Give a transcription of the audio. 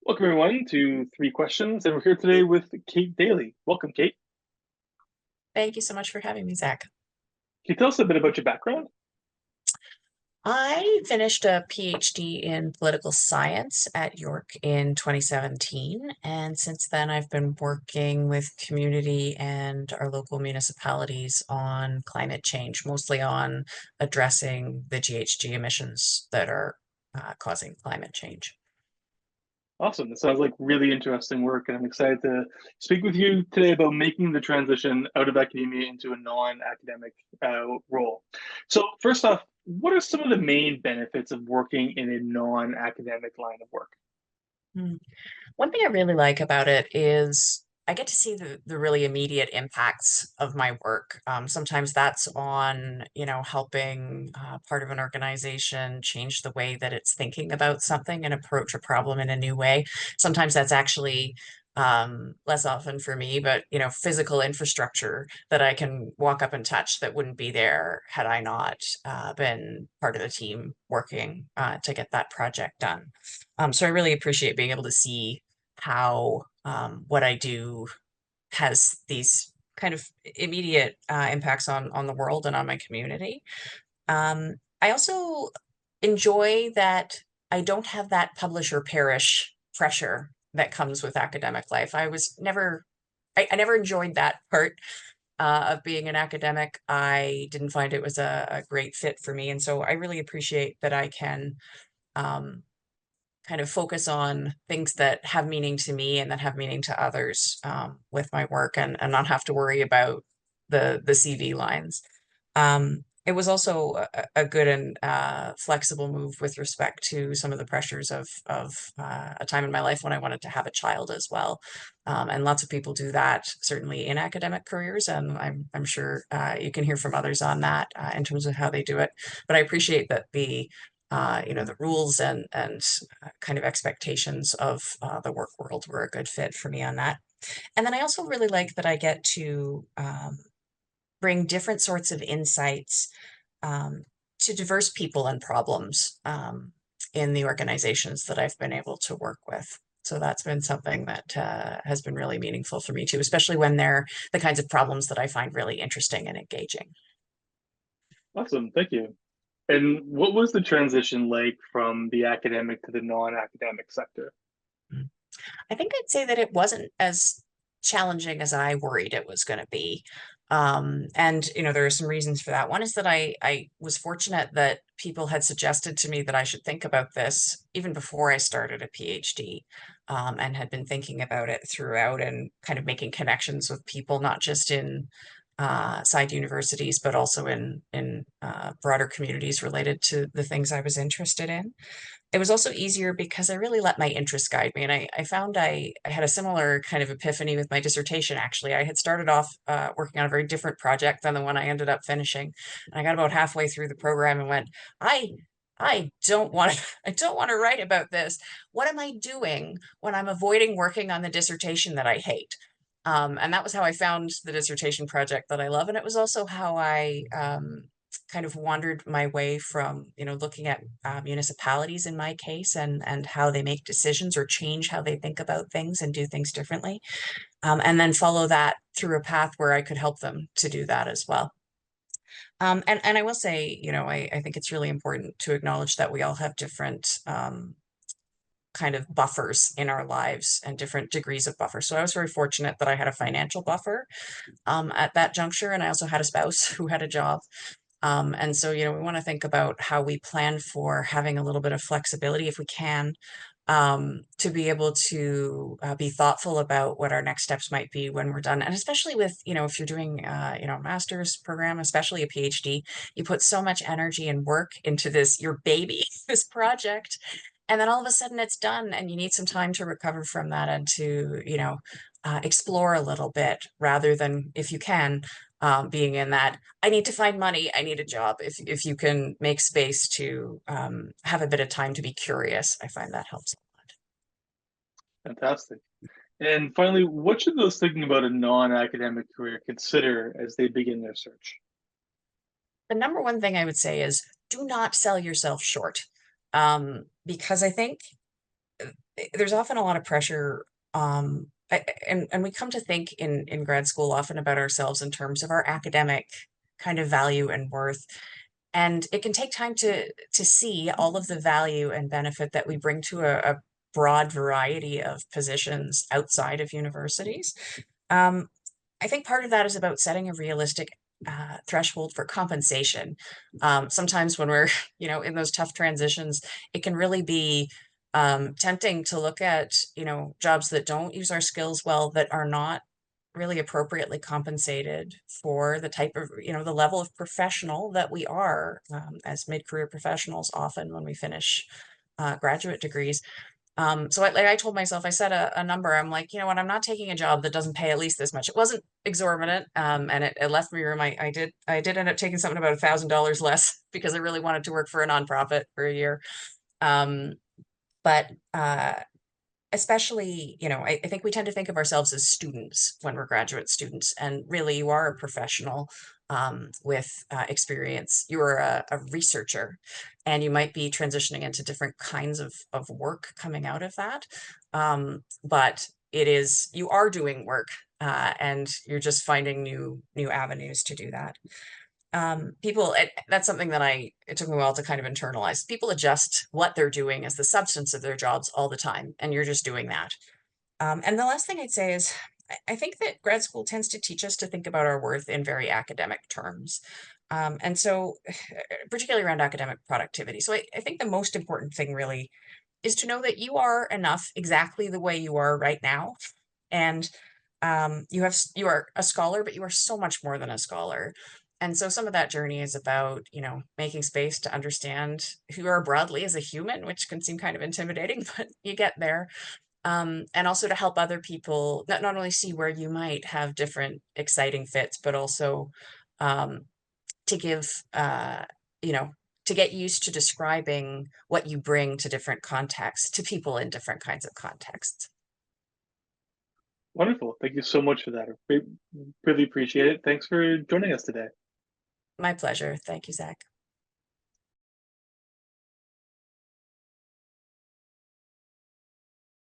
Welcome everyone to Three Questions, and we're here today with Kate Daley. Welcome, Kate. Thank you so much for having me, Zach. Can you tell us a bit about your background? I finished a PhD in political science at York in 2017, and since then I've been working with community and our local municipalities on climate change, mostly on addressing the GHG emissions that are causing climate change. Awesome. That sounds like really interesting work, and I'm excited to speak with you today about making the transition out of academia into a non-academic role. So, first off, what are some of the main benefits of working in a non-academic line of work? Hmm. One thing I really like about it is I get to see the really immediate impacts of my work. Sometimes that's on, helping part of an organization change the way that it's thinking about something and approach a problem in a new way. Sometimes that's actually less often for me, but physical infrastructure that I can walk up and touch that wouldn't be there had I not been part of the team working to get that project done. So I really appreciate being able to see how what I do has these kind of immediate impacts on the world and on my community. I also enjoy that I don't have that publish or perish pressure that comes with academic life. I never enjoyed that part of being an academic. I didn't find it was a great fit for me. And so I really appreciate that I can um, kind of focus on things that have meaning to me and that have meaning to others with my work and not have to worry about the CV lines. It was also a good and flexible move with respect to some of the pressures of a time in my life when I wanted to have a child as well. And lots of people do that, certainly in academic careers, and I'm sure you can hear from others on that in terms of how they do it. But I appreciate that the rules and kind of expectations of the work world were a good fit for me on that. And then I also really like that I get to bring different sorts of insights um, to diverse people and problems in the organizations that I've been able to work with. So that's been something that has been really meaningful for me too, especially when they're the kinds of problems that I find really interesting and engaging. Awesome, thank you. And what was the transition like from the academic to the non-academic sector? Mm. I think I'd say that it wasn't as challenging as I worried it was going to be. And there are some reasons for that. One is that I was fortunate that people had suggested to me that I should think about this even before I started a PhD, and had been thinking about it throughout and kind of making connections with people, not just in side universities, but also in broader communities related to the things I was interested in. It was also easier because I really let my interests guide me. And I found I had a similar kind of epiphany with my dissertation, actually. I had started off working on a very different project than the one I ended up finishing. And I got about halfway through the program and went, I don't want to I don't want to write about this. What am I doing when I'm avoiding working on the dissertation that I hate? And that was how I found the dissertation project that I love. And it was also how I kind of wandered my way from looking at municipalities in my case and how they make decisions or change how they think about things and do things differently, and then follow that through a path where I could help them to do that as well. And I will say, I think it's really important to acknowledge that we all have different kind of buffers in our lives and different degrees of buffer. So I was very fortunate that I had a financial buffer at that juncture, and I also had a spouse who had a job. And so, we want to think about how we plan for having a little bit of flexibility if we can, to be able to be thoughtful about what our next steps might be when we're done. And especially with, if you're doing, a master's program, especially a PhD, you put so much energy and work into this, your baby, this project. And then all of a sudden it's done and you need some time to recover from that and to, explore a little bit rather than, if you can, being in that I need to find money, I need a job. If you can make space to have a bit of time to be curious, I find that helps a lot. Fantastic. And finally, what should those thinking about a non-academic career consider as they begin their search? The number one thing I would say is do not sell yourself short, because I think there's often a lot of pressure, and we come to think in grad school often about ourselves in terms of our academic kind of value and worth. And it can take time to see all of the value and benefit that we bring to a broad variety of positions outside of universities. Um, I think part of that is about setting a realistic threshold for compensation. Sometimes when we're, in those tough transitions, it can really be tempting to look at, jobs that don't use our skills well, that are not really appropriately compensated for the type of, the level of professional that we are as mid-career professionals, often when we finish graduate degrees. So I told myself, I set a number. I'm like, you know what, I'm not taking a job that doesn't pay at least this much. It wasn't exorbitant, and it left me room. I did end up taking something about $1,000 less because I really wanted to work for a nonprofit for a year. Um, but especially, I think we tend to think of ourselves as students when we're graduate students, and really you are a professional with experience. You're a researcher, and you might be transitioning into different kinds of work coming out of that. But you are doing work, and you're just finding new avenues to do that. That's something that it took me a while to kind of internalize. People adjust what they're doing as the substance of their jobs all the time, and you're just doing that. And the last thing I'd say is I think that grad school tends to teach us to think about our worth in very academic terms. And so, particularly around academic productivity. So I think the most important thing really is to know that you are enough exactly the way you are right now. And you are a scholar, but you are so much more than a scholar. And so some of that journey is about, making space to understand who you are broadly as a human, which can seem kind of intimidating, but you get there. And also to help other people not only see where you might have different exciting fits, but also um, to give, you know, to get used to describing what you bring to different contexts, to people in different kinds of contexts. Wonderful. Thank you so much for that. I really appreciate it. Thanks for joining us today. My pleasure. Thank you, Zach.